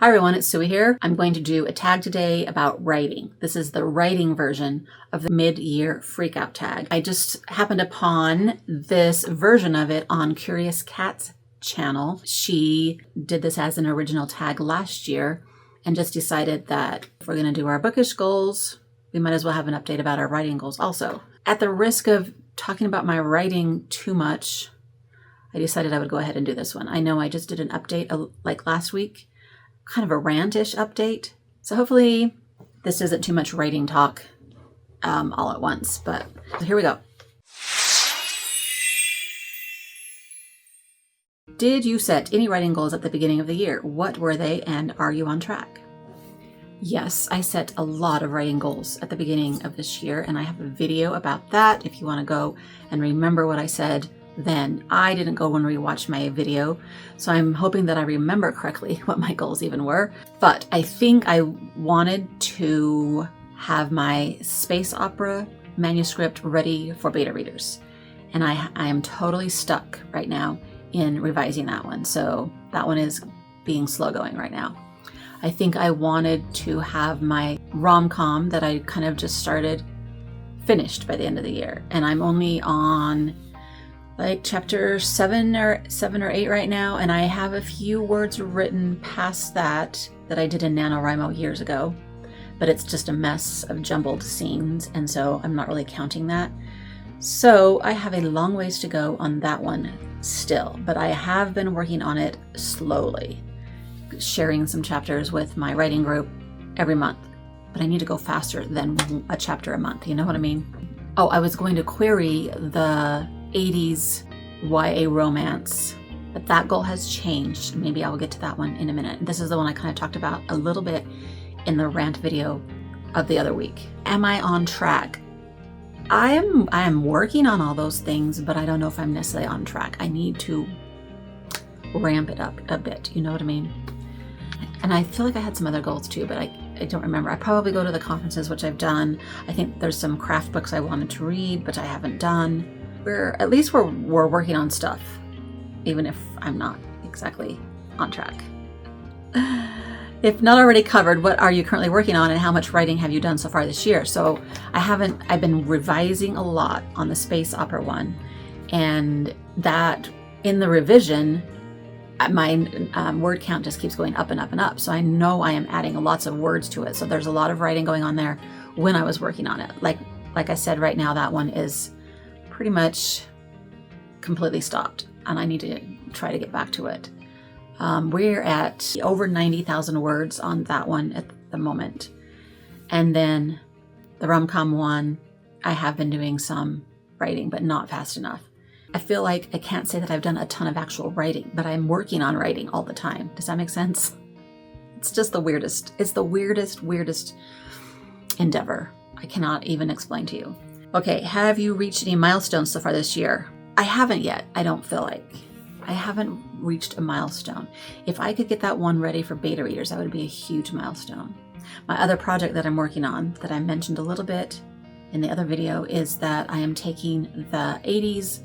Hi everyone, it's Suey here. I'm going to do a tag today about writing. This is the writing version of the mid-year freakout tag. I just happened upon this version of it on Curious Cat's channel. She did this as an original tag last year and just decided that if we're going to do our bookish goals, we might as well have an update about our writing goals also. At the risk of talking about my writing too much, I decided I would go ahead and do this one. I know I just did an update like last week, kind of a rant-ish update. So hopefully this isn't too much writing talk all at once, but here we go. Did you set any writing goals at the beginning of the year? What were they, and are you on track? Yes, I set a lot of writing goals at the beginning of this year, and I have a video about that if you want to go and remember what I said then. I didn't go and rewatch my video, so I'm hoping that I remember correctly what my goals even were. But I think I wanted to have my space opera manuscript ready for beta readers, and I am totally stuck right now in revising that one. So that one is being slow going right now. I think I wanted to have my rom-com that I kind of just started finished by the end of the year, and I'm only on like chapter 7 or 8 right now, and I have a few words written past that I did in NaNoWriMo years ago, but it's just a mess of jumbled scenes, and so I'm not really counting that. So I have a long ways to go on that one still, but I have been working on it slowly, sharing some chapters with my writing group every month, but I need to go faster than a chapter a month, you know what I mean? Oh, I was going to query the 80s YA romance, but that goal has changed. Maybe I will get to that one in a minute. This is the one I kind of talked about a little bit in the rant video of the other week. Am I on track? I am working on all those things, but I don't know if I'm necessarily on track. I need to ramp it up a bit, you know what I mean? And I feel like I had some other goals too, but I don't remember. I probably go to the conferences, which I've done. I think there's some craft books I wanted to read, but I haven't done. At least we're working on stuff, even if I'm not exactly on track. If not already covered, what are you currently working on, and how much writing have you done so far this year? So I've been revising a lot on the space opera one, and that in the revision, my word count just keeps going up and up and up. So I know I am adding lots of words to it. So there's a lot of writing going on there when I was working on it. Like I said, right now, that one is pretty much completely stopped, and I need to try to get back to it. We're at over 90,000 words on that one at the moment. And then the rom-com one, I have been doing some writing, but not fast enough. I feel like I can't say that I've done a ton of actual writing, but I'm working on writing all the time. Does that make sense? It's just the weirdest. It's the weirdest endeavor. I cannot even explain to you. Okay, have you reached any milestones so far this year? I haven't yet. I don't feel like. I haven't reached a milestone. If I could get that one ready for beta readers, that would be a huge milestone. My other project that I'm working on, that I mentioned a little bit in the other video, is that I am taking the 80s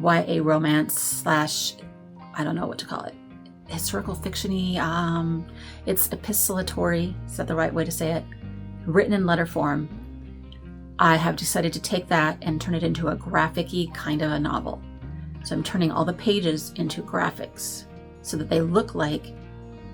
YA romance / I don't know what to call it, historical fiction-y, it's epistolatory, is that the right way to say it? Written in letter form. I have decided to take that and turn it into a graphic-y kind of a novel. So I'm turning all the pages into graphics so that they look like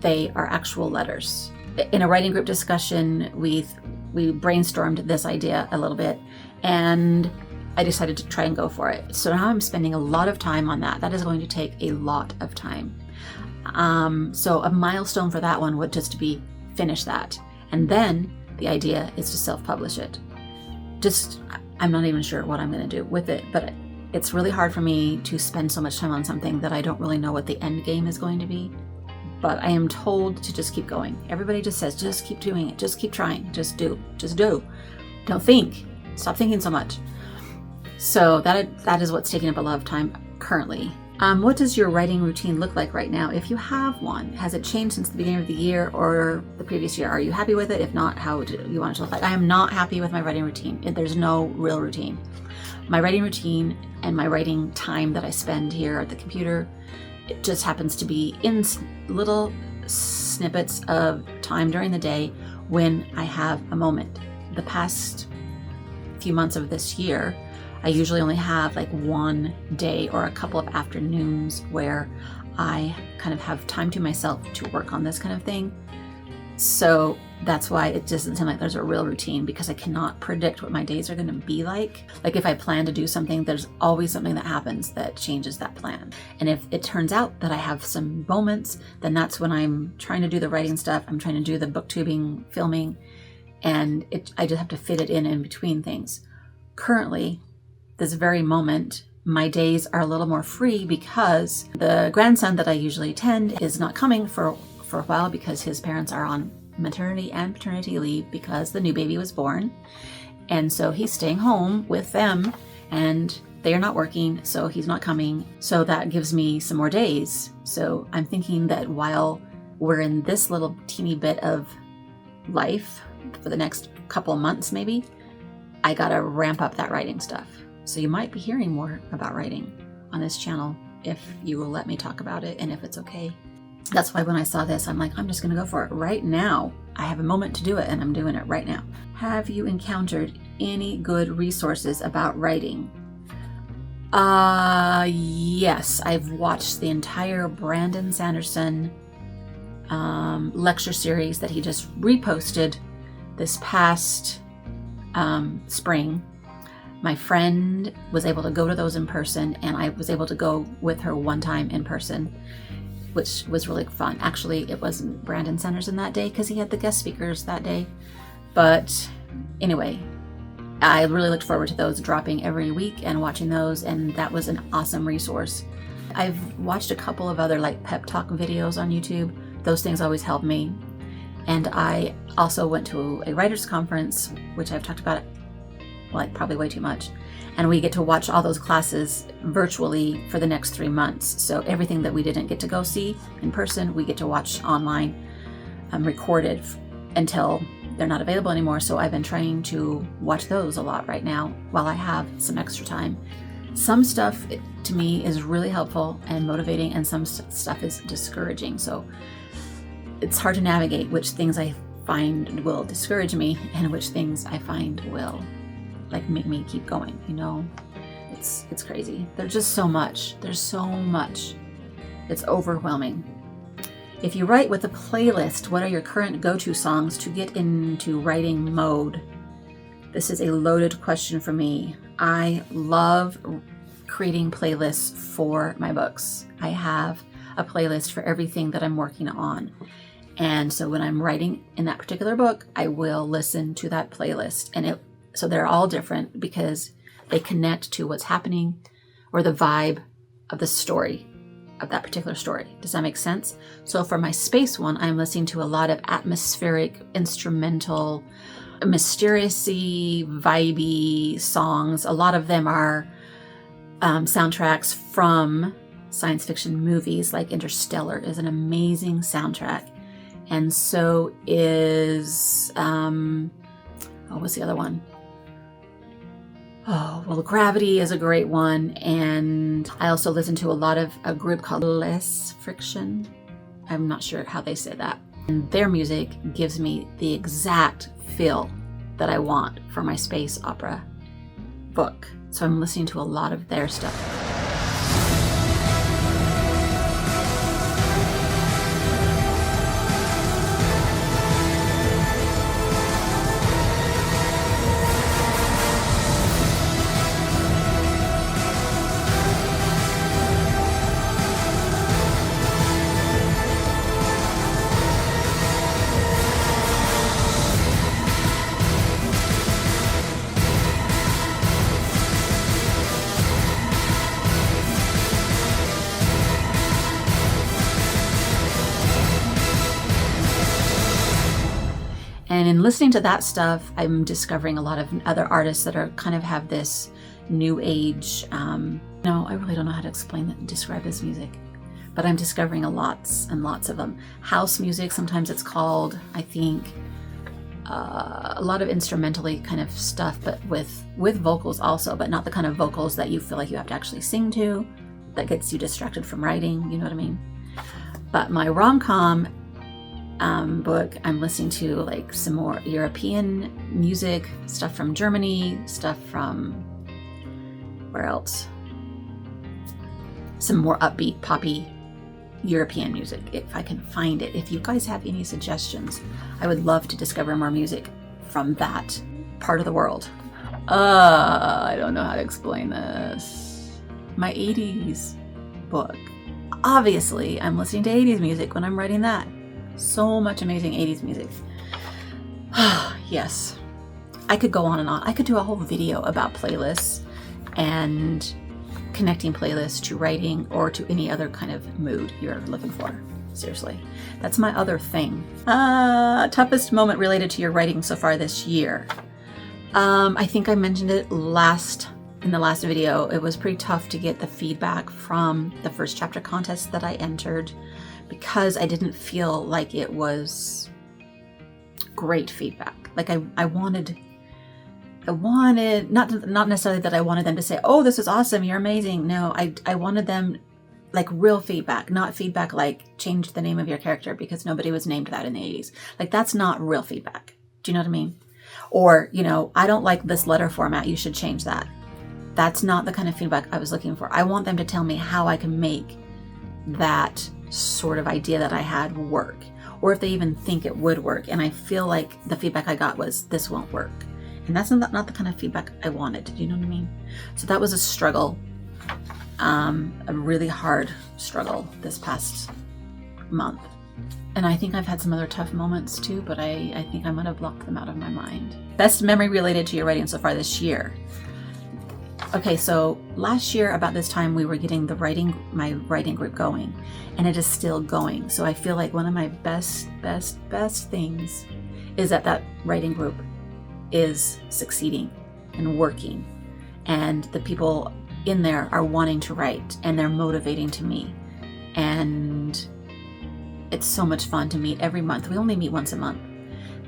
they are actual letters. In a writing group discussion, we brainstormed this idea a little bit, and I decided to try and go for it. So now I'm spending a lot of time on that. That is going to take a lot of time. So a milestone for that one would just be finish that. And then the idea is to self-publish it. I'm not even sure what I'm going to do with it, but it's really hard for me to spend so much time on something that I don't really know what the end game is going to be. But I am told to just keep going. Everybody just says, just keep doing it, just keep trying, just do. Don't think, stop thinking so much. So that is what's taking up a lot of time currently. What does your writing routine look like right now, if you have one? Has it changed since the beginning of the year or the previous year? Are you happy with it? If not, how do you want it to look like? I am not happy with my writing routine. There's no real routine. My writing routine and my writing time that I spend here at the computer, it just happens to be in little snippets of time during the day when I have a moment. The past few months of this year, I usually only have like one day or a couple of afternoons where I kind of have time to myself to work on this kind of thing. So that's why it doesn't seem like there's a real routine, because I cannot predict what my days are going to be like. Like if I plan to do something, there's always something that happens that changes that plan. And if it turns out that I have some moments, then that's when I'm trying to do the writing stuff. I'm trying to do the booktubing, filming, and I just have to fit it in between things. Currently, this very moment, my days are a little more free because the grandson that I usually attend is not coming for a while because his parents are on maternity and paternity leave because the new baby was born. And so he's staying home with them and they are not working, so he's not coming. So that gives me some more days. So I'm thinking that while we're in this little teeny bit of life for the next couple of months, maybe, I gotta ramp up that writing stuff. So you might be hearing more about writing on this channel if you will let me talk about it and if it's okay. That's why when I saw this, I'm like, I'm just gonna go for it right now. I have a moment to do it and I'm doing it right now. Have you encountered any good resources about writing? Yes, I've watched the entire Brandon Sanderson lecture series that he just reposted this past spring. My friend was able to go to those in person, and I was able to go with her one time in person, which was really fun. Actually, it wasn't Brandon Sanderson that day because he had the guest speakers that day. But anyway, I really looked forward to those dropping every week and watching those, and that was an awesome resource. I've watched a couple of other like pep talk videos on YouTube. Those things always help me. And I also went to a writer's conference, which I've talked about like probably way too much. And we get to watch all those classes virtually for the next 3 months. So everything that we didn't get to go see in person, we get to watch online, recorded until they're not available anymore. So I've been trying to watch those a lot right now while I have some extra time. Some stuff to me is really helpful and motivating, and some stuff is discouraging. So it's hard to navigate which things I find will discourage me and which things I find will like make me keep going, you know? It's crazy. There's just so much. There's so much. It's overwhelming. If you write with a playlist, what are your current go-to songs to get into writing mode? This is a loaded question for me. I love creating playlists for my books. I have a playlist for everything that I'm working on. And so when I'm writing in that particular book, I will listen to that playlist. And so they're all different because they connect to what's happening or the vibe of the story, of that particular story. Does that make sense? So for my space one, I'm listening to a lot of atmospheric, instrumental, mysterious-y, vibey songs. A lot of them are soundtracks from science fiction movies, like Interstellar is an amazing soundtrack. And so is, what's the other one? Oh, well, Gravity is a great one. And I also listen to a lot of a group called Less Friction. I'm not sure how they say that. And their music gives me the exact feel that I want for my space opera book. So I'm listening to a lot of their stuff. And in listening to that stuff, I'm discovering a lot of other artists that are kind of have this new age, no, I really don't know how to describe this music, but I'm discovering lots and lots of them. House music, sometimes it's called, I think, a lot of instrumentally kind of stuff, but with vocals also, but not the kind of vocals that you feel like you have to actually sing to, that gets you distracted from writing, you know what I mean? But my rom-com book. I'm listening to like some more European music, stuff from Germany, stuff from, where else? Some more upbeat, poppy European music, if I can find it. If you guys have any suggestions, I would love to discover more music from that part of the world. I don't know how to explain this. My 80s book. Obviously, I'm listening to 80s music when I'm writing that. So much amazing 80s music. Yes. I could go on and on. I could do a whole video about playlists and connecting playlists to writing or to any other kind of mood you're looking for. Seriously. That's my other thing. Toughest moment related to your writing so far this year. I think I mentioned it in the last video. It was pretty tough to get the feedback from the first chapter contest that I entered because I didn't feel like it was great feedback. Like I wanted not necessarily that I wanted them to say, "Oh, this is awesome, you're amazing." No, I wanted them like real feedback, not feedback like change the name of your character because nobody was named that in the 80s. Like that's not real feedback. Do you know what I mean? Or, I don't like this letter format, you should change that. That's not the kind of feedback I was looking for. I want them to tell me how I can make that sort of idea that I had work, or if they even think it would work. And I feel like the feedback I got was, this won't work. And that's not the kind of feedback I wanted. Do you know what I mean? So that was a struggle, a really hard struggle this past month. And I think I've had some other tough moments too, but I think I might have blocked them out of my mind. Best memory related to your writing so far this year. Okay, so last year about this time we were getting my writing group going, and it is still going. So I feel like one of my best things is that writing group is succeeding and working, and the people in there are wanting to write and they're motivating to me. And it's so much fun to meet every month. We only meet once a month,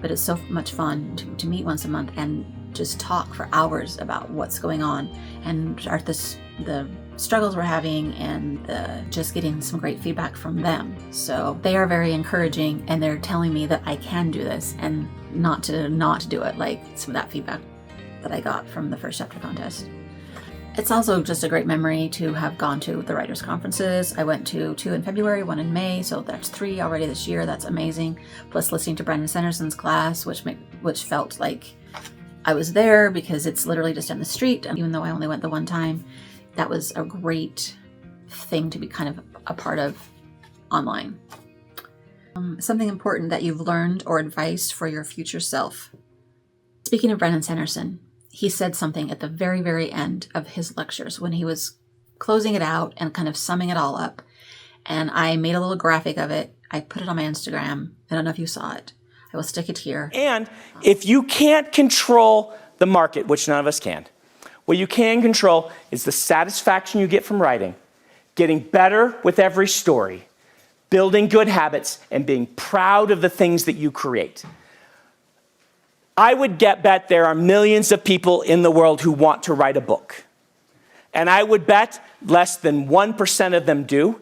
but it's so much fun to meet once a month and just talk for hours about what's going on and the struggles we're having and just getting some great feedback from them. So they are very encouraging, and they're telling me that I can do this and not to do it, like some of that feedback that I got from the first chapter contest. It's also just a great memory to have gone to the writers' conferences. I went to 2 in February, 1 in May, so that's 3 already this year. That's amazing. Plus listening to Brandon Sanderson's class, which felt like I was there because it's literally just down the street. Even though I only went the one time, that was a great thing to be kind of a part of online. Something important that you've learned or advice for your future self. Speaking of Brandon Sanderson, he said something at the very, very end of his lectures when he was closing it out and kind of summing it all up. And I made a little graphic of it. I put it on my Instagram. I don't know if you saw it. I will stick it here. And if you can't control the market, which none of us can, what you can control is the satisfaction you get from writing, getting better with every story, building good habits, and being proud of the things that you create. I would bet there are millions of people in the world who want to write a book. And I would bet less than 1% of them do.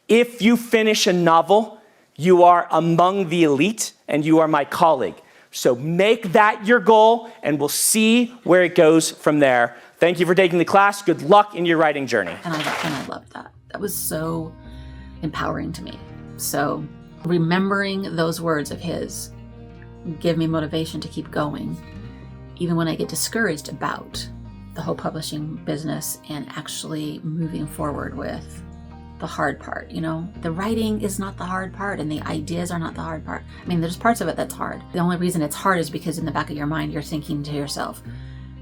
If you finish a novel, you are among the elite and you are my colleague. So make that your goal and we'll see where it goes from there. Thank you for taking the class. Good luck in your writing journey. And I loved that. That was so empowering to me. So remembering those words of his give me motivation to keep going, even when I get discouraged about the whole publishing business and actually moving forward with the hard part. The writing is not the hard part and the ideas are not the hard part. I mean, there's parts of it that's hard. The only reason it's hard is because in the back of your mind, you're thinking to yourself,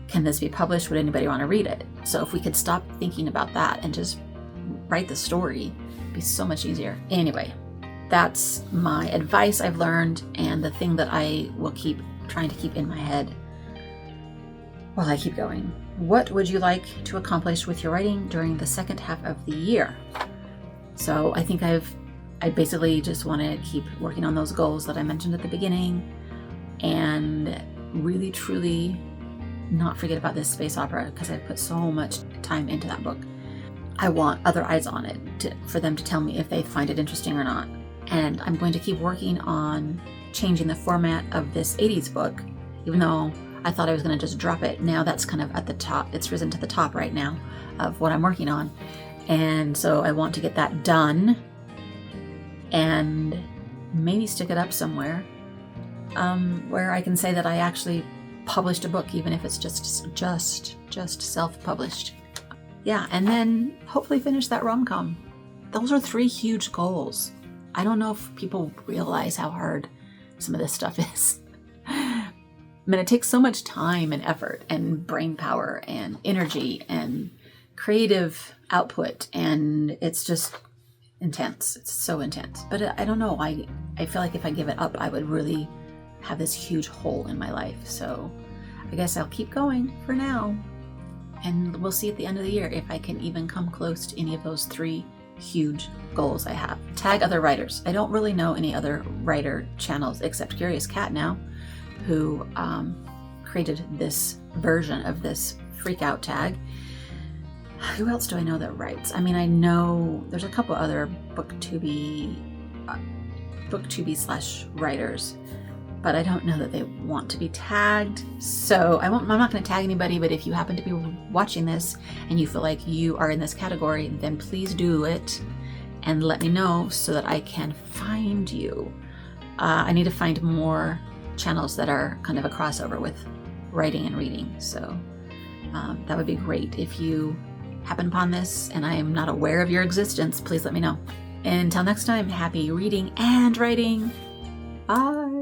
can this be published? Would anybody want to read it? So if we could stop thinking about that and just write the story, it'd be so much easier. Anyway, that's my advice I've learned and the thing that I will keep trying to keep in my head while I keep going. What would you like to accomplish with your writing during the second half of the year? So I think I basically just want to keep working on those goals that I mentioned at the beginning and really, truly not forget about this space opera because I've put so much time into that book. I want other eyes on it for them to tell me if they find it interesting or not. And I'm going to keep working on changing the format of this 80s book, even though I thought I was going to just drop it. Now that's kind of at the top. It's risen to the top right now of what I'm working on. And so I want to get that done and maybe stick it up somewhere where I can say that I actually published a book, even if it's just self-published. Yeah, and then hopefully finish that rom-com. Those are 3 huge goals. I don't know if people realize how hard some of this stuff is. I mean, it takes so much time and effort and brain power and energy and creative output, and it's just intense. It's so intense. But I don't know. I feel like if I give it up, I would really have this huge hole in my life. So I guess I'll keep going for now. And we'll see at the end of the year if I can even come close to any of those 3 huge goals I have. Tag other writers. I don't really know any other writer channels except Curious Cat now, who created this version of this freak out tag. Who else do I know that writes? I mean, I know there's a couple other booktube / writers, but I don't know that they want to be tagged. So I'm not going to tag anybody, but if you happen to be watching this and you feel like you are in this category, then please do it and let me know so that I can find you. I need to find more channels that are kind of a crossover with writing and reading. So that would be great. If you happen upon this and I am not aware of your existence, please let me know. Until next time, happy reading and writing. Bye.